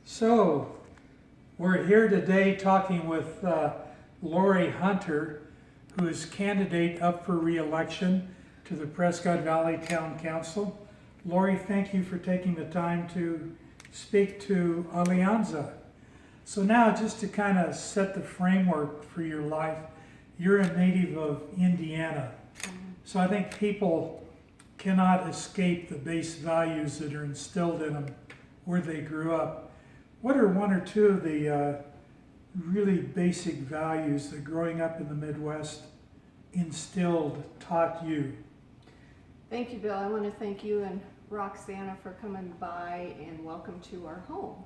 So, we're here today talking with Lori Hunter, who is candidate up for re-election to the Prescott Valley Town Council. Lori, thank you for taking the time to speak to Alianza. So now, just to kind of set the framework for your life, you're a native of Indiana. So I think people cannot escape the base values that are instilled in them where they grew up. What are one or two of the really basic values that growing up in the Midwest instilled, taught you? Thank you, Bill. I want to thank you and Roxana for coming by and welcome to our home.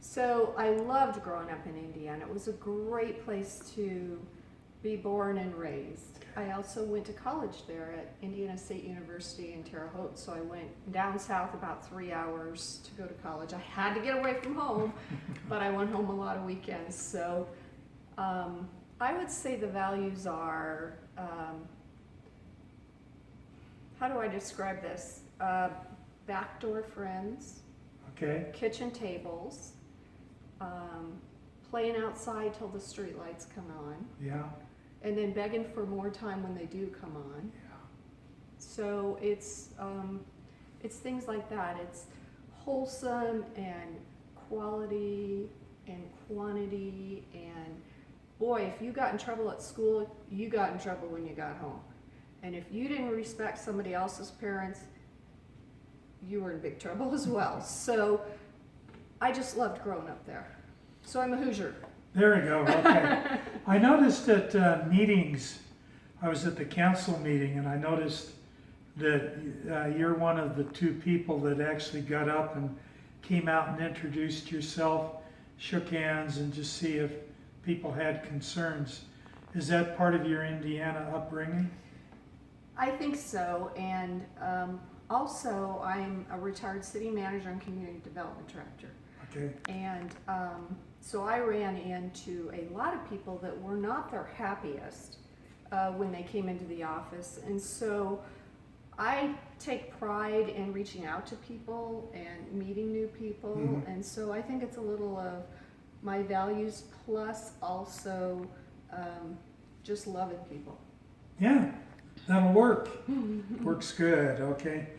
So I loved growing up in Indiana. It was a great place to be born and raised. I also went to college there at Indiana State University in Terre Haute, so I went down south about 3 hours to go to college. I had to get away from home, but I went home a lot of weekends. So I would say the values are, how do I describe this? Backdoor friends, Okay. kitchen tables, playing outside till the street lights come on, Yeah. and then begging for more time when they do come on. Yeah. So it's things like that. It's wholesome and quality and quantity, and boy, if you got in trouble at school, you got in trouble when you got home. And if you didn't respect somebody else's parents, you were in big trouble as well. So I just loved growing up there. So I'm a Hoosier. There we go. Okay. I noticed at meetings, I was at the council meeting, and I noticed that you're one of the two people that actually got up and came out and introduced yourself, shook hands, and just see if people had concerns. Is that part of your Indiana upbringing? I think so, and also I'm a retired city manager and community development director. Okay. And so I ran into a lot of people that were not their happiest when they came into the office. And so I take pride in reaching out to people and meeting new people. Mm-hmm. And so I think it's a little of my values plus also just loving people. Yeah, that'll work. Works good. Okay.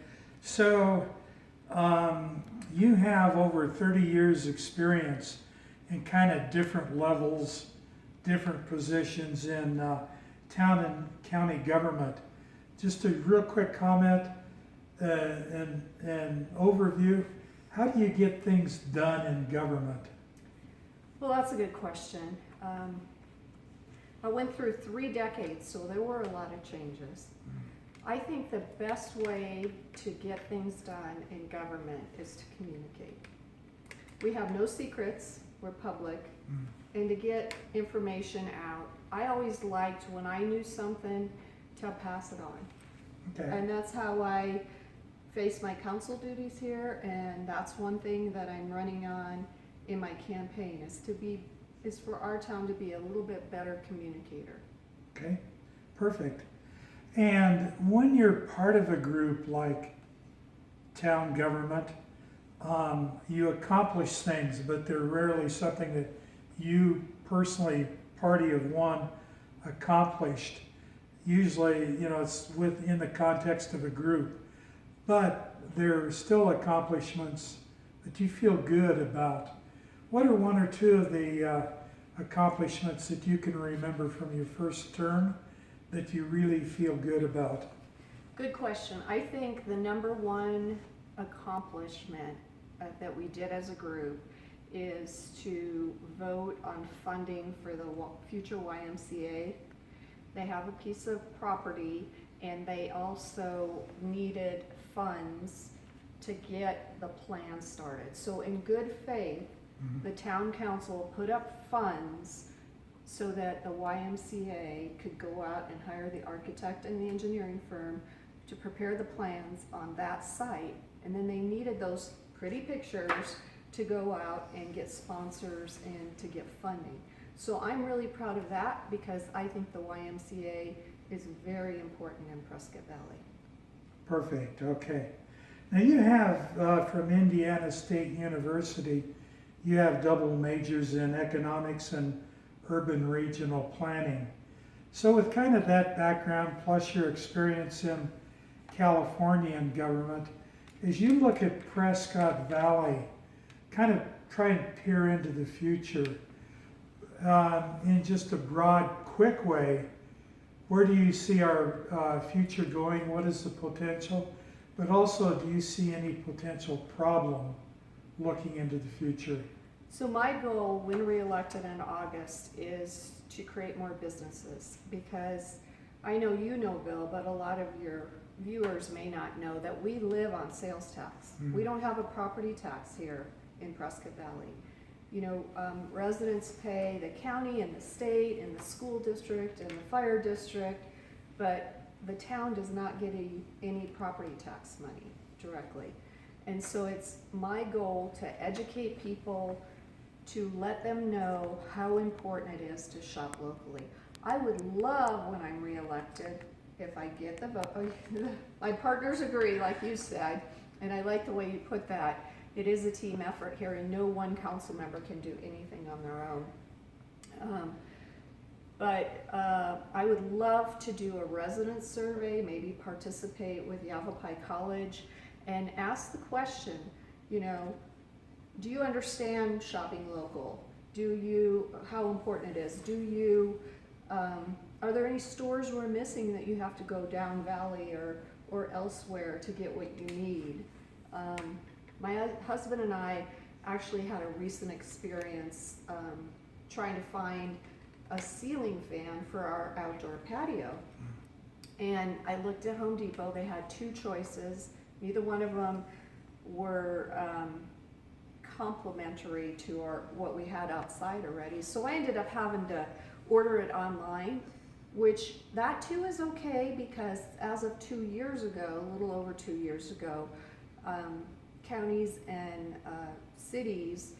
So you have over 30 years experience in kind of different levels, different positions in town and county government. Just a real quick comment and overview. How do you get things done in government? Well, that's a good question. I went through 3 decades, so there were a lot of changes. I think the best way to get things done in government is to communicate. We have no secrets, we're public, and to get information out, I always liked when I knew something to pass it on. Okay. And that's how I face my council duties here, and that's one thing that I'm running on in my campaign is for our town to be a little bit better communicator. Okay, perfect. And when you're part of a group like town government, you accomplish things, but they're rarely something that you personally, party of one, accomplished. Usually, it's within the context of a group, but there are still accomplishments that you feel good about. What are one or two of the accomplishments that you can remember from your first term that you really feel good about? Good question. I think the number one accomplishment that we did as a group is to vote on funding for the future YMCA. They have a piece of property, and they also needed funds to get the plan started. So in good faith, the town council put up funds so that the YMCA could go out and hire the architect and the engineering firm to prepare the plans on that site. And then they needed those pretty pictures to go out and get sponsors and to get funding. So I'm really proud of that because I think the YMCA is very important in Prescott Valley. Perfect, okay. Now you have, from Indiana State University, you have double majors in economics and urban regional planning. So with kind of that background, plus your experience in Californian government, as you look at Prescott Valley, kind of try and peer into the future in just a broad, quick way. Where do you see our future going? What is the potential? But also, do you see any potential problem looking into the future? So my goal when reelected in August is to create more businesses, because I know you know, Bill, but a lot of your viewers may not know that we live on sales tax. Mm. We don't have a property tax here in Prescott Valley. You know, residents pay the county and the state and the school district and the fire district, but the town does not get any property tax money directly. And so it's my goal to educate people, to let them know how important it is to shop locally. I would love, when I'm reelected, if I get the vote, my partners agree, like you said, and I like the way you put that. It is a team effort here, and no one council member can do anything on their own. I would love to do a resident survey, maybe participate with Yavapai College, and ask the question, you know, do you understand shopping local? How important it is? Are there any stores we're missing that you have to go down valley or elsewhere to get what you need? My husband and I actually had a recent experience trying to find a ceiling fan for our outdoor patio. And I looked at Home Depot. They had two choices. Neither one of them were complementary to what we had outside already. So I ended up having to order it online, which that too is okay, because as of 2 years ago, a little over 2 years ago, counties and cities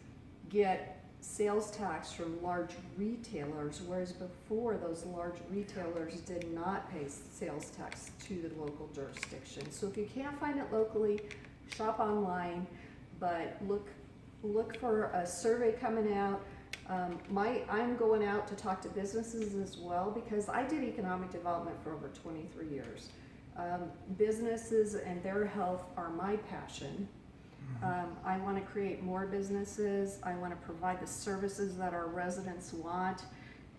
get sales tax from large retailers, whereas before those large retailers did not pay sales tax to the local jurisdiction. So if you can't find it locally, shop online, but look for a survey coming out. I'm going out to talk to businesses as well, because I did economic development for over 23 years. Businesses and their health are my passion. I want to create more businesses. I want to provide the services that our residents want,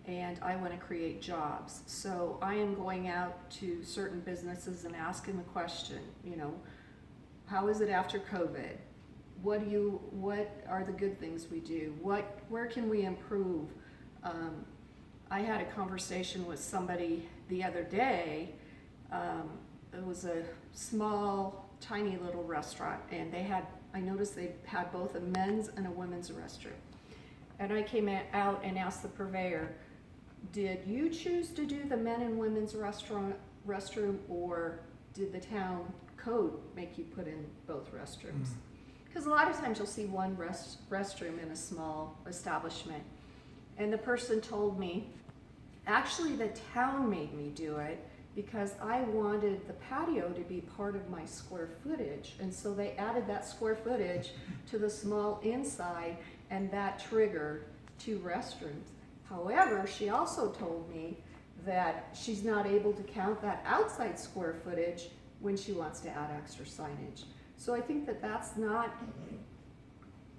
and I want to create jobs. So I am going out to certain businesses and asking the question, you know, how is it after COVID? What are the good things we do? Where can we improve? I had a conversation with somebody the other day. It was a small, tiny little restaurant, and I noticed they had both a men's and a women's restroom. And I came out and asked the purveyor, did you choose to do the men and women's restroom, or did the town code make you put in both restrooms? Because a lot of times you'll see one restroom in a small establishment. And the person told me, actually the town made me do it because I wanted the patio to be part of my square footage. And so they added that square footage to the small inside, and that triggered 2 restrooms. However, she also told me that she's not able to count that outside square footage when she wants to add extra signage. So I think that that's not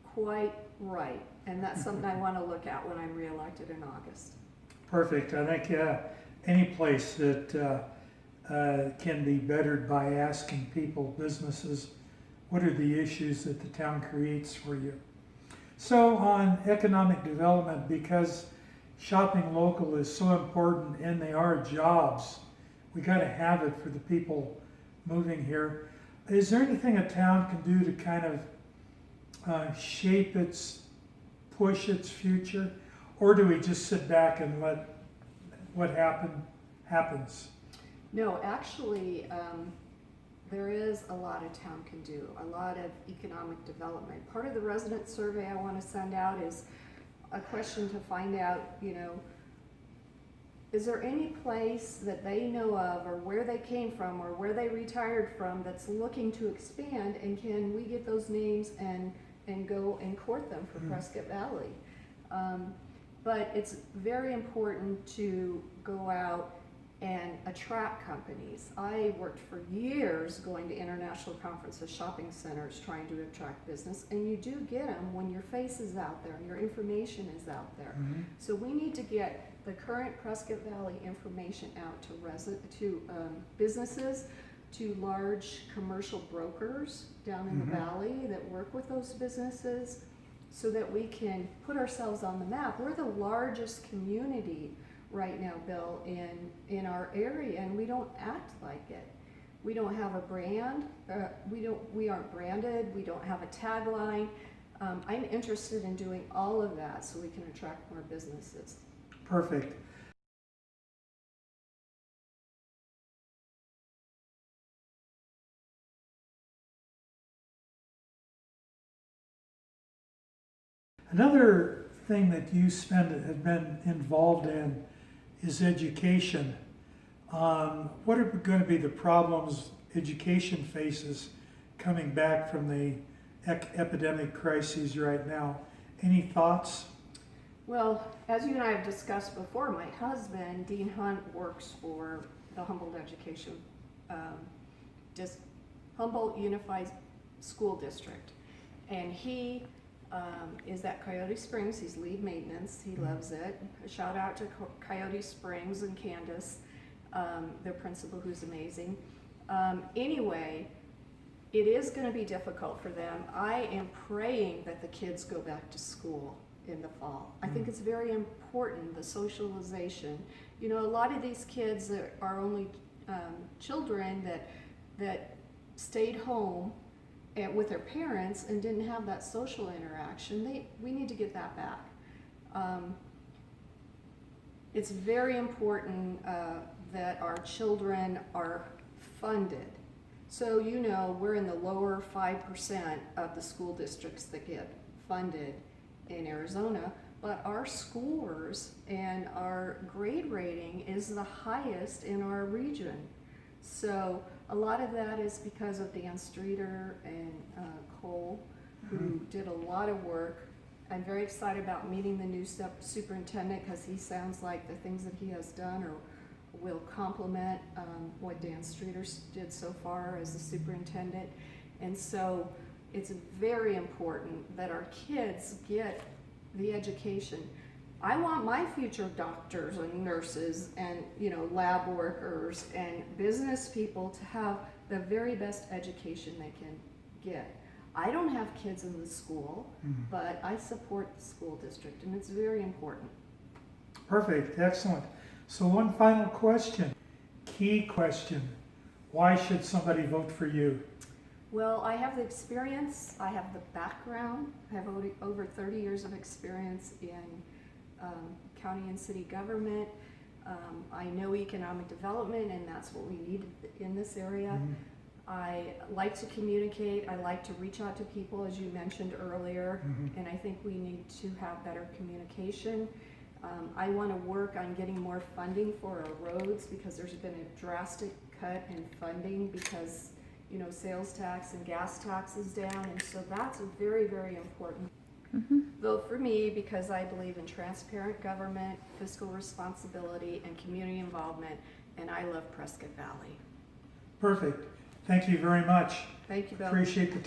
quite right, and that's something I want to look at when I'm reelected in August. Perfect. I think any place that can be bettered by asking people, businesses, what are the issues that the town creates for you? So on economic development, because shopping local is so important and they are jobs, we got to have it for the people moving here. Is there anything a town can do to kind of push its future? Or do we just sit back and let what happens? No, actually, there is a lot a town can do, a lot of economic development. Part of the resident survey I want to send out is a question to find out, you know, is there any place that they know of, or where they came from, or where they retired from, that's looking to expand, and can we get those names and and go and court them for Prescott Valley. But it's very important to go out and attract companies. I worked for years going to international conferences, shopping centers, trying to attract business, and you do get them when your face is out there and your information is out there. So we need to get the current Prescott Valley information out to businesses, to large commercial brokers down in the valley that work with those businesses, so that we can put ourselves on the map. We're the largest community right now, Bill, in our area, and we don't act like it. We don't have a brand. We aren't branded. We don't have a tagline. I'm interested in doing all of that so we can attract more businesses. Perfect. Another thing that you have been involved in is education. What are going to be the problems education faces coming back from the epidemic crises right now? Any thoughts? Well, as you and I have discussed before, my husband, Dean Hunt, works for the Humboldt Education, Humboldt Unified School District. And he is at Coyote Springs. He's lead maintenance. He loves it. A shout out to Coyote Springs and Candace, their principal, who's amazing. Anyway, it is going to be difficult for them. I am praying that the kids go back to school in the fall. I think it's very important, the socialization. You know, a lot of these kids are only children that stayed home with their parents and didn't have that social interaction. We need to get that back. It's very important that our children are funded. So, you know, we're in the lower 5% of the school districts that get funded in Arizona, but our scores and our grade rating is the highest in our region. So a lot of that is because of Dan Streeter and Cole, who did a lot of work. I'm very excited about meeting the new superintendent, because he sounds like the things that he has done will complement what Dan Streeter did so far as the superintendent. And so it's very important that our kids get the education. I want my future doctors and nurses and, you know, lab workers and business people to have the very best education they can get. I don't have kids in the school, but I support the school district, and it's very important. Perfect, excellent. So one final question, key question. Why should somebody vote for you? Well, I have the experience, I have the background, I have over 30 years of experience in county and city government. I know economic development, and that's what we need in this area. I like to communicate, I like to reach out to people, as you mentioned earlier, and I think we need to have better communication. I want to work on getting more funding for our roads, because there's been a drastic cut in funding because, you know, sales tax and gas tax is down, and so that's very, very important. Vote for me, because I believe in transparent government, fiscal responsibility, and community involvement, and I love Prescott Valley. Perfect. Thank you very much. Thank you, Bill. Appreciate the time.